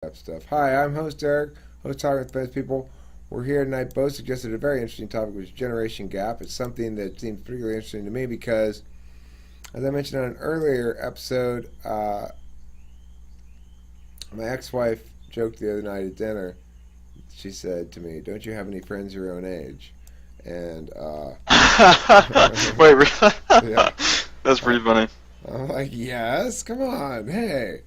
type stuff. Hi, I'm host Eric, host Talking with Famous People. We're here tonight. Bo suggested a very interesting topic, which is generation gap. It's something that seems particularly interesting to me because, as I mentioned on an earlier episode, my ex-wife joked the other night at dinner. She said to me, "Don't you have any friends your own age?" And Wait, really? yeah, That's uh, pretty funny. I'm like, "Yes, come on, hey."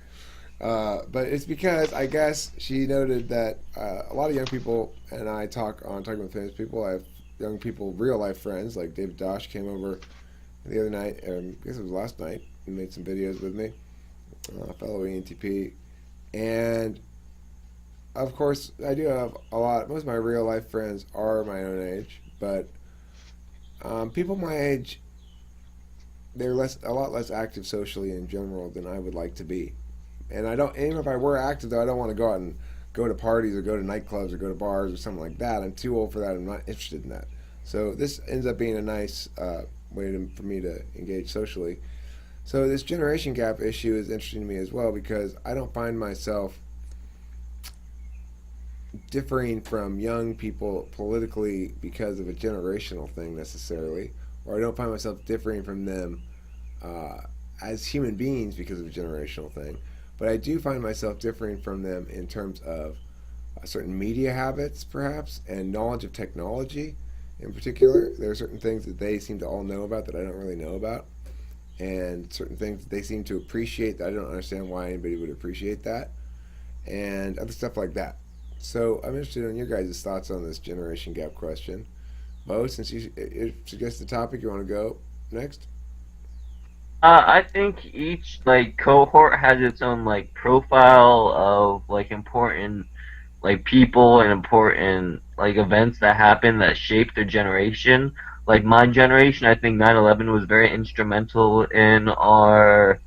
But it's because I guess she noted that a lot of young people and I talk on Talking with Famous People. I have young people, real life friends, like David Dosh came over the other night, I guess it was last night, and made some videos with me, fellow ENTP. And of course, I do have a lot, most of my real life friends are my own age, but people my age, they're a lot less active socially in general than I would like to be. And I don't, even if I were active though, I don't want to go out and go to parties or go to nightclubs or go to bars or something like that. I'm too old for that. I'm not interested in that. So this ends up being a nice way for me to engage socially. So this generation gap issue is interesting to me as well because I don't find myself differing from young people politically because of a generational thing necessarily, or I don't find myself differing from them uh, as human beings because of a generational thing. But I do find myself differing from them in terms of certain media habits, perhaps, and knowledge of technology in particular. There are certain things that they seem to all know about that I don't really know about, and certain things that they seem to appreciate that I don't understand why anybody would appreciate that, and other stuff like that. So I'm interested in your guys' thoughts on this generation gap question. Bo, since you suggested the topic, you want to go next? I think each like cohort has its own like profile of like important like people and important like events that happen that shape their generation. Like my generation, I think 9/11 was very instrumental in our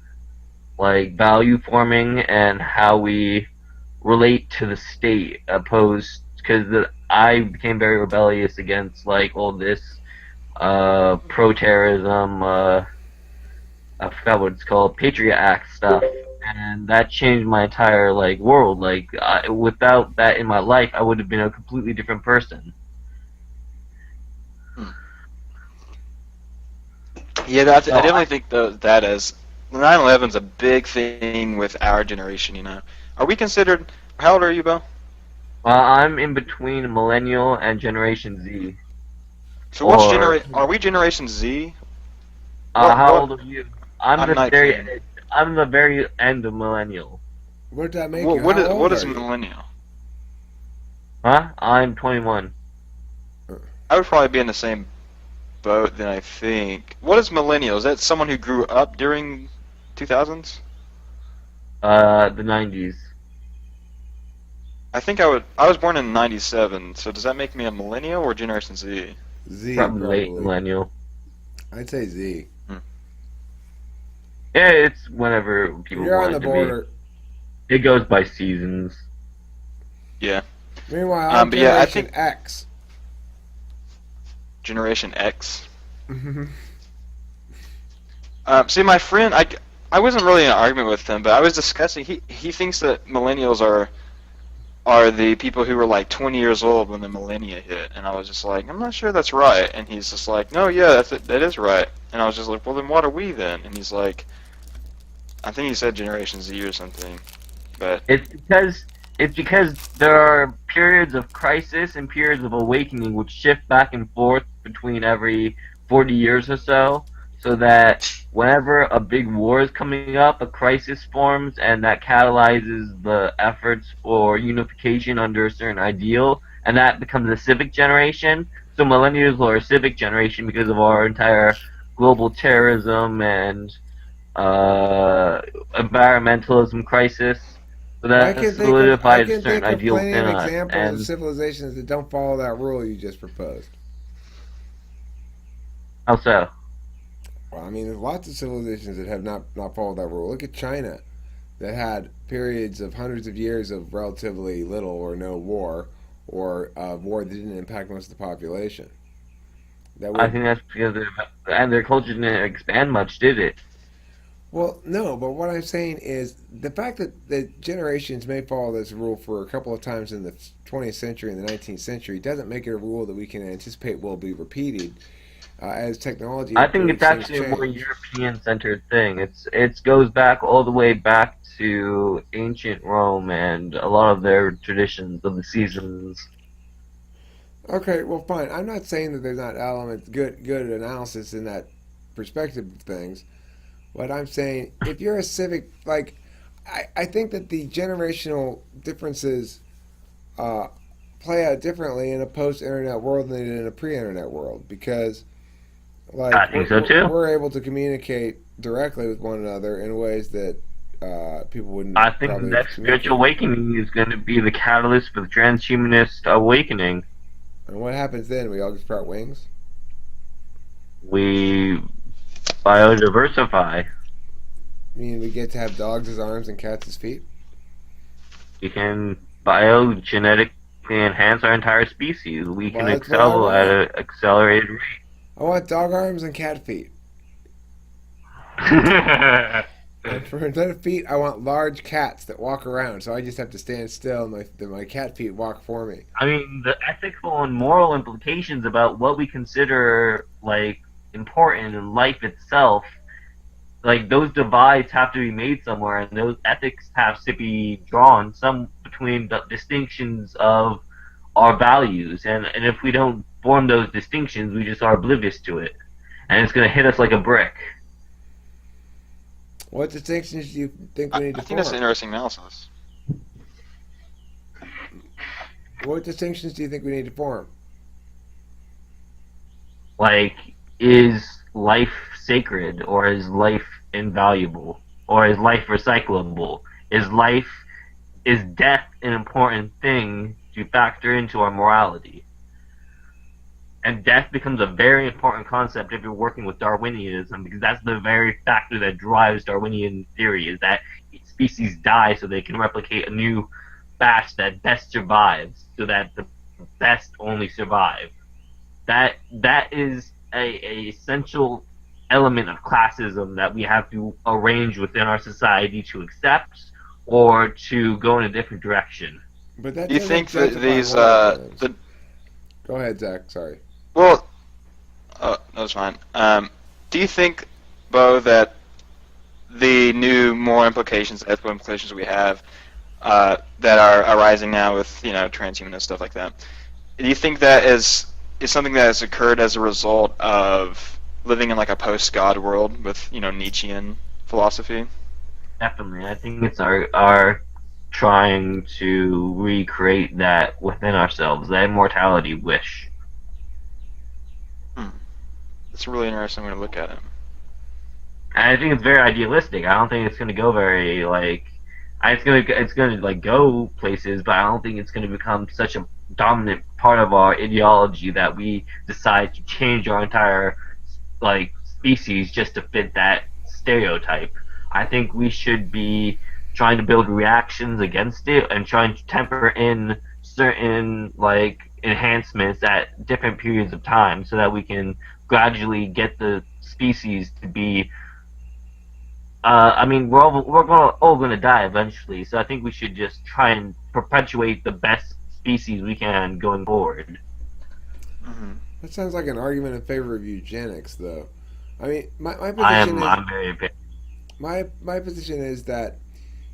like value forming and how we relate to the state opposed because I became very rebellious against like all this pro terrorism I forgot what it's called, Patriot Act stuff, and that changed my entire like world. Like without that in my life, I would have been a completely different person. Hmm. Yeah, that's, I So definitely think that as 9/11's a big thing with our generation. Are we considered? How old are you, Bo? I'm in between millennial and Generation Z. So what's Or Are we Generation Z? What how what? old are you? I'm 19. I'm the very end of millennial. What did that make What you? what How is what old is are you? millennial? Huh? I'm 21. I would probably be in the same boat than I think. What is millennial? Is that someone who grew up during 2000s? The 90s. I think I would. I was born in '97, so does that make me a millennial or Generation Z? Z, Probably late probably. millennial. I'd say Z. Hmm. Yeah, it's whenever people You're on want the it to be. border. It goes by seasons. Yeah. Meanwhile, I'm But yeah, I Generation think X. Generation X. Mhm. See, my friend, I wasn't really in an argument with him, but I was discussing. He thinks that millennials are the people who were like 20 years old when the millennia hit, and I was just like, I'm not sure that's right. And he's just like, no, yeah, that is right. And I was just like, well, then what are we then? And he's like, I think he said Generation Z or something, but It's because it's because there are periods of crisis and periods of awakening which shift back and forth between every 40 years or so, so that whenever a big war is coming up, a crisis forms and that catalyzes the efforts for unification under a certain ideal, and that becomes a civic generation. So millennials are a civic generation because of our entire global terrorism and uh, environmentalism crisis. So that I solidifies a can certain think of ideal plenty within of us. examples of And civilizations that don't follow that rule you just proposed. how so? Well, I mean, there's lots of civilizations that have not followed that rule. Look at China, that had periods of hundreds of years of relatively little or no war, or war that didn't impact most of the population. That I would think that's because and their culture didn't expand much, did it? Well, no, but what I'm saying is the fact that the generations may follow this rule for a couple of times in the 20th century and the 19th century doesn't make it a rule that we can anticipate will be repeated. As technology I think it's improves, things actually a more change. European centered thing. It goes back all the way back to ancient Rome and a lot of their traditions of the seasons. Okay, well, fine. I'm not saying that there's not elements, good analysis in that perspective of things. What I'm saying, if you're a civic, like, I think that the generational differences uh, play out differently in a post-internet world than they did in a pre-internet world because, I like, think so too. we're able to communicate directly with one another in ways that people wouldn't I think the probably next spiritual communicate. awakening is going to be the catalyst for the transhumanist awakening. And what happens then? We all just sprout wings. We biodiversify. I mean, we get to have dogs as arms and cats as feet. We can biogenetically enhance our entire species. We Well, can that's what I excel at want. an accelerated I want dog arms and cat feet. rate. And for instead of feet, I want large cats that walk around. So I just have to stand still, and my cat feet walk for me. I mean, the ethical and moral implications about what we consider like important in life itself, like those divides have to be made somewhere, and those ethics have to be drawn some between the distinctions of our values. And if we don't form those distinctions, we just are oblivious to it, and it's gonna hit us like a brick. What distinctions do you think we need I to think that's an form? interesting analysis. What distinctions do you think we need to form? Like, is life sacred, or is life invaluable, or is life recyclable? Is death an important thing to factor into our morality? And death becomes a very important concept if you're working with Darwinianism, because that's the very factor that drives Darwinian theory, is that species die so they can replicate a new batch that best survives, so that the best only survive. That is a essential element of classism that we have to arrange within our society to accept or to go in a different direction. But that Do you doesn't think that justify these moral crimes. the Go ahead, Zach. Sorry. well, that's fine. Do you think, Bo, that the new moral implications, ethical implications we have that are arising now with transhumanist stuff like that, do you think that is something that has occurred as a result of living in like a post-God world with Nietzschean philosophy? Definitely, I think it's our trying to recreate that within ourselves, that immortality wish. Hmm. It's a really interesting way to look at it. And I think it's very idealistic. I don't think it's going to go very like. It's gonna like go places, but I don't think it's going to become such a dominant part of our ideology that we decide to change our entire like species just to fit that stereotype. I think we should be trying to build reactions against it and trying to temper in certain like enhancements at different periods of time so that we can gradually get the species to be I mean, all gonna die eventually, so I think we should just try and perpetuate the best species we can going forward. Hmm. That sounds like an argument in favor of eugenics, though. I mean, my position is I'm very my position is that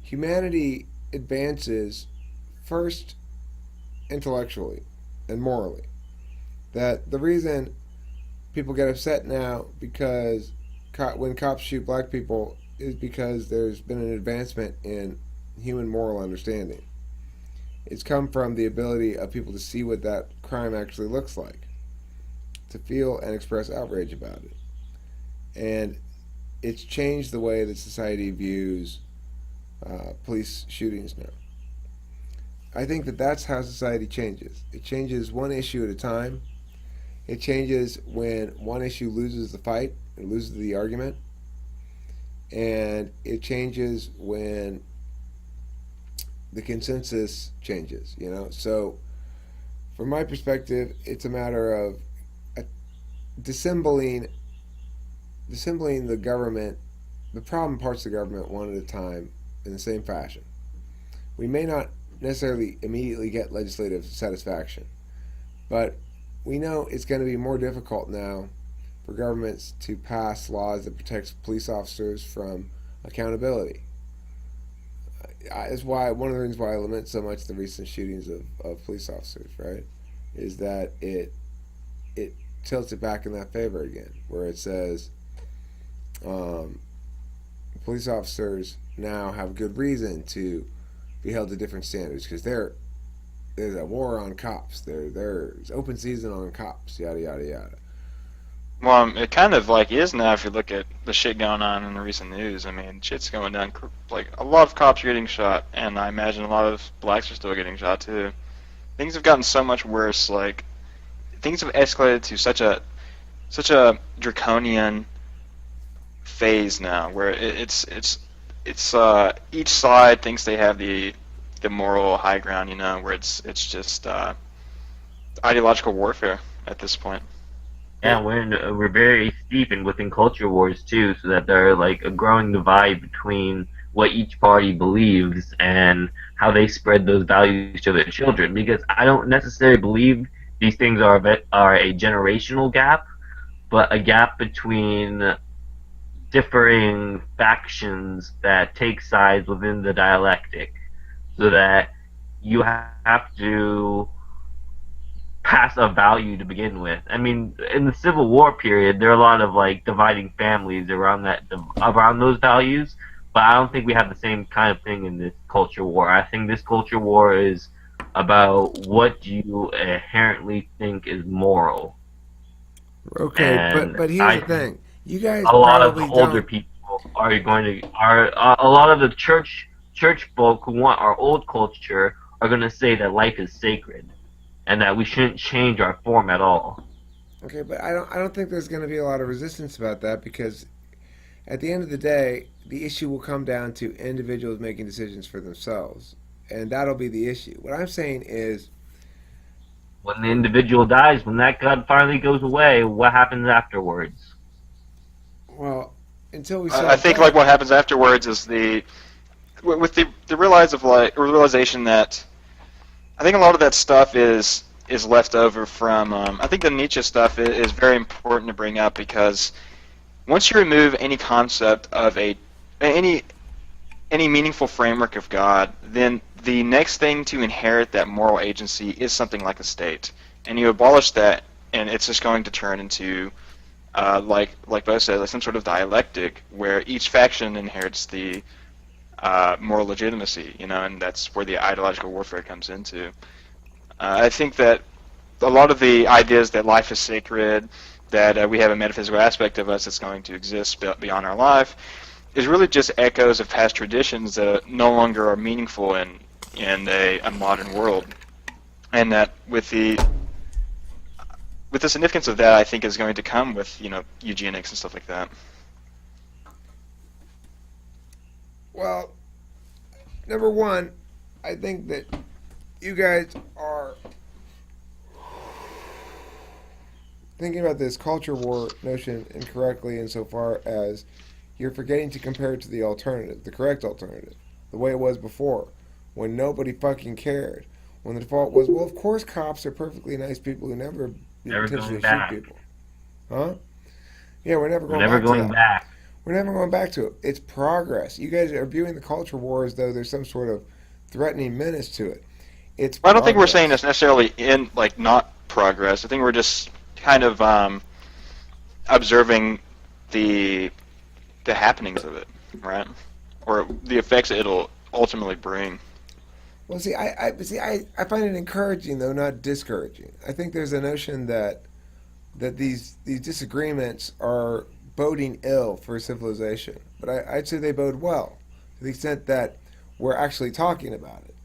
humanity advances first intellectually and morally. That the reason people get upset now because when cops shoot black people is because there's been an advancement in human moral understanding. It's come from the ability of people to see what that crime actually looks like, to feel and express outrage about it. And it's changed the way that society views police shootings now. I think that that's how society changes. It changes one issue at a time. It changes when one issue loses the fight, it loses the argument, and it changes when the consensus changes. So from my perspective, it's a matter of uh, dissembling the government the problem parts of the government one at a time in the same fashion. We may not necessarily immediately get legislative satisfaction, but we know it's going to be more difficult now for governments to pass laws that protect police officers from accountability. That's why one of the reasons why I lament so much the recent shootings of police officers, right? Is that it tilts it back in that favor again, where it says um, police officers now have good reason to be held to different standards because there's a war on cops. There's open season on cops. Yada yada yada. Well, it kind of like is now if you look at the shit going on in the recent news. I mean, shit's going down. Like a lot of cops are getting shot, and I imagine a lot of blacks are still getting shot too. Things have gotten so much worse. Like things have escalated to such a draconian phase now, where it's each side thinks they have the moral high ground. You know, where it's just ideological warfare at this point. Yeah, we're very steep in within culture wars too, so that there are like a growing divide between what each party believes and how they spread those values to their children. Because I don't necessarily believe these things are a generational gap, but a gap between differing factions that take sides within the dialectic, so that you have to pass a value to begin with. I mean, in the Civil War period, there are a lot of like dividing families around those values, but I don't think we have the same kind of thing in this culture war. I think this culture war is about what you inherently think is moral. Okay, And but here's I the think thing. You guys a lot of the probably older don't. people are a lot of the church folk who want our old culture are going to say that life is sacred and that we shouldn't change our form at all. Okay, but I don't think there's going to be a lot of resistance about that because at the end of the day, the issue will come down to individuals making decisions for themselves, and that'll be the issue. What I'm saying is, When the individual dies, when that God finally goes away, what happens afterwards? well, until we I solve think like that, what happens afterwards is with the realization that I think a lot of that stuff is left over from. I think the Nietzsche stuff is very important to bring up because once you remove any concept of any any meaningful framework of God, then the next thing to inherit that moral agency is something like a state, and you abolish that, and it's just going to turn into like Bo said, like some sort of dialectic where each faction inherits the moral legitimacy, you know, and that's where the ideological warfare comes into. I think that a lot of the ideas that life is sacred, that we have a metaphysical aspect of us that's going to exist beyond our life, is really just echoes of past traditions that no longer are meaningful in a modern world, and that with the significance of that, I think is going to come with eugenics and stuff like that. well, number one, I think that you guys are thinking about this culture war notion incorrectly insofar as you're forgetting to compare it to the alternative, the correct alternative, the way it was before, when nobody fucking cared. When the default was, well, of course cops are perfectly nice people who never Never intentionally going back. shoot people. Huh? Yeah, we're never We're going never back to going that. back. We're never going back to it. It's progress. You guys are viewing the culture war as though there's some sort of threatening menace to it. It's I don't think we're saying progress. it's necessarily in like not progress. I think we're just kind of observing the happenings of it, right? Or the effects that it'll ultimately bring. Well, see, I find it encouraging though, not discouraging. I think there's a notion that these disagreements are boding ill for civilization, but I'd say they bode well to the extent that we're actually talking about it.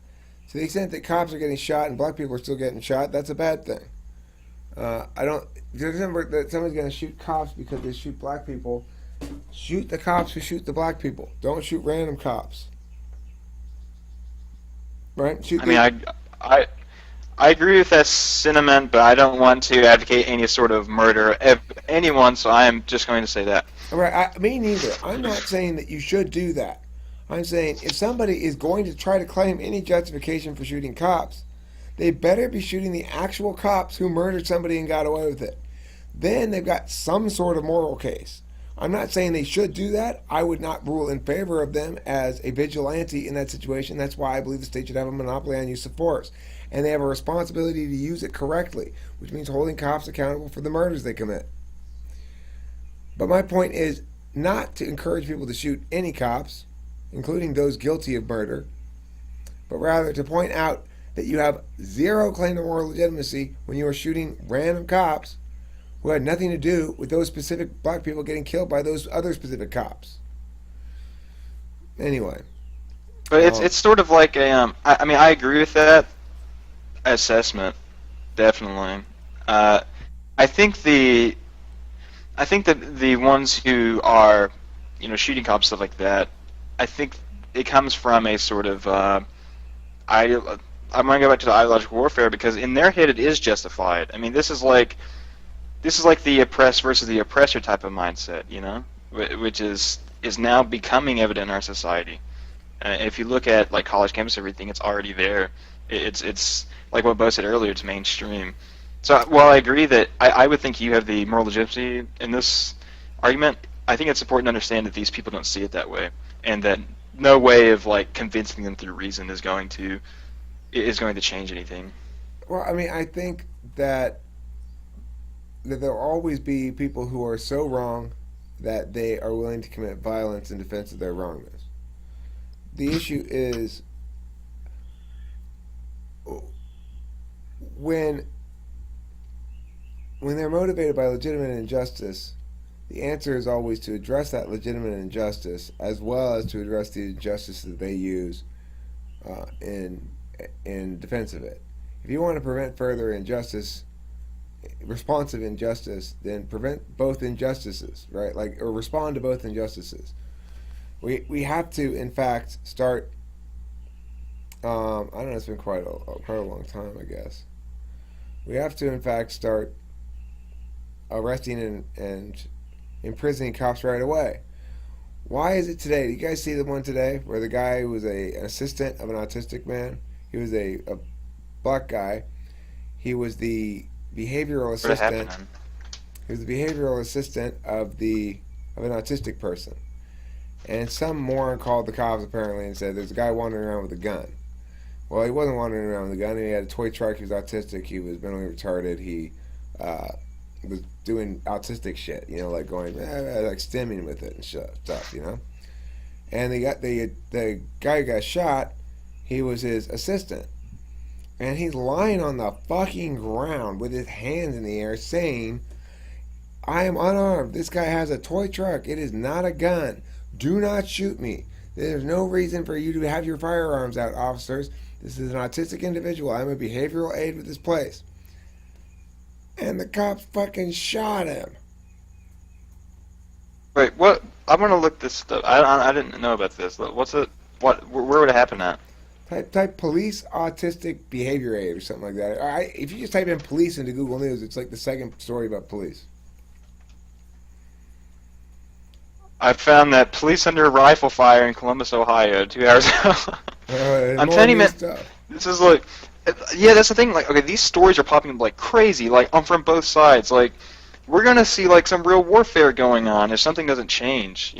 To the extent that cops are getting shot and black people are still getting shot, that's a bad thing. I don't. Remember that somebody's going to shoot cops because they shoot black people. Shoot the cops who shoot the black people. Don't shoot random cops. Right? Shoot I mean, the. I I agree with that sentiment, but I don't want to advocate any sort of murder of anyone, so I am just going to say that. All right, me neither. I'm not saying that you should do that. I'm saying if somebody is going to try to claim any justification for shooting cops, they better be shooting the actual cops who murdered somebody and got away with it. Then they've got some sort of moral case. I'm not saying they should do that. I would not rule in favor of them as a vigilante in that situation. That's why I believe the state should have a monopoly on use of force. And they have a responsibility to use it correctly, which means holding cops accountable for the murders they commit. But my point is not to encourage people to shoot any cops, including those guilty of murder, but rather to point out that you have zero claim to moral legitimacy when you are shooting random cops who had nothing to do with those specific black people getting killed by those other specific cops. Anyway. But it's sort of like a I mean, I agree with that assessment, definitely. I think that the ones who are, shooting cops, stuff like that, I think it comes from a sort of I'm going to go back to the ideological warfare, because in their head it is justified. I mean, this is like the oppressed versus the oppressor type of mindset, which is now becoming evident in our society. If you look at like college campus, everything, it's already there. It's like what Bo said earlier, it's mainstream. So while I agree that I would think you have the moral legitimacy in this argument, I think it's important to understand that these people don't see it that way, and that no way of like convincing them through reason is going to change anything. Well, I mean, I think that there'll always be people who are so wrong that they are willing to commit violence in defense of their wrongness. The issue is when they're motivated by legitimate injustice, the answer is always to address that legitimate injustice as well as to address the injustice that they use in defense of it. If you want to prevent further injustice, responsive injustice, then prevent both injustices, right? Or respond to both injustices. We have to, in fact, start. I don't know. It's been quite a long time, I guess. We have to, in fact, start arresting and imprisoning cops right away. Why is it today? Do you guys see the one today where the guy was an assistant of an autistic man? He was a black guy. He was the behavioral assistant. He was the behavioral assistant of an autistic person. And some moron called the cops apparently and said there's a guy wandering around with a gun. Well, he wasn't wandering around with a gun. He had a toy truck. He was autistic. He was mentally retarded. He was doing autistic shit, like going like stimming with it and stuff, And the guy who got shot, he was his assistant, and he's lying on the fucking ground with his hands in the air, saying, "I am unarmed. This guy has a toy truck. It is not a gun. Do not shoot me. There's no reason for you to have your firearms out, officers. This is an autistic individual. I'm a behavioral aide with this place." And the cops fucking shot him. Wait, what? I'm gonna look this stuff. I didn't know about this. What's it? What? Where would it happen at? Type police autistic behavior aid or something like that. If you just type in police into Google News, it's like the second story about police. I found that police under rifle fire in Columbus, Ohio, 2 hours ago. I'm telling you, man, this is like, yeah, that's the thing. Like, okay, these stories are popping up like crazy, like from both sides. Like, we're gonna see like some real warfare going on if something doesn't change,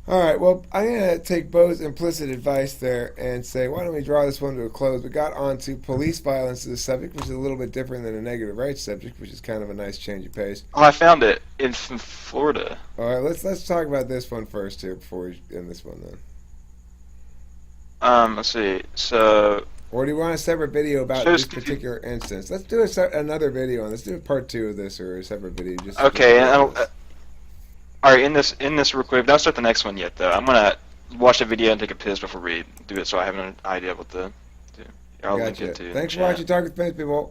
All right, well, I'm going to take Bo's implicit advice there and say, why don't we draw this one to a close? We got on to police violence as a subject, which is a little bit different than a negative rights subject, which is kind of a nice change of pace. Oh, I found it. It's in Florida. All right, let's talk about this one first here before we end this one then. Let's see. So... Or do you want a separate video about this particular instance? Let's do another video on this. Let's do a part 2 of this or a separate video. Okay, all right, in this real quick, don't start the next one yet, though. I'm going to watch the video and take a piss before we do it, so I have an idea of what to do. I'll link it to. Thanks for watching Talk with Famous People.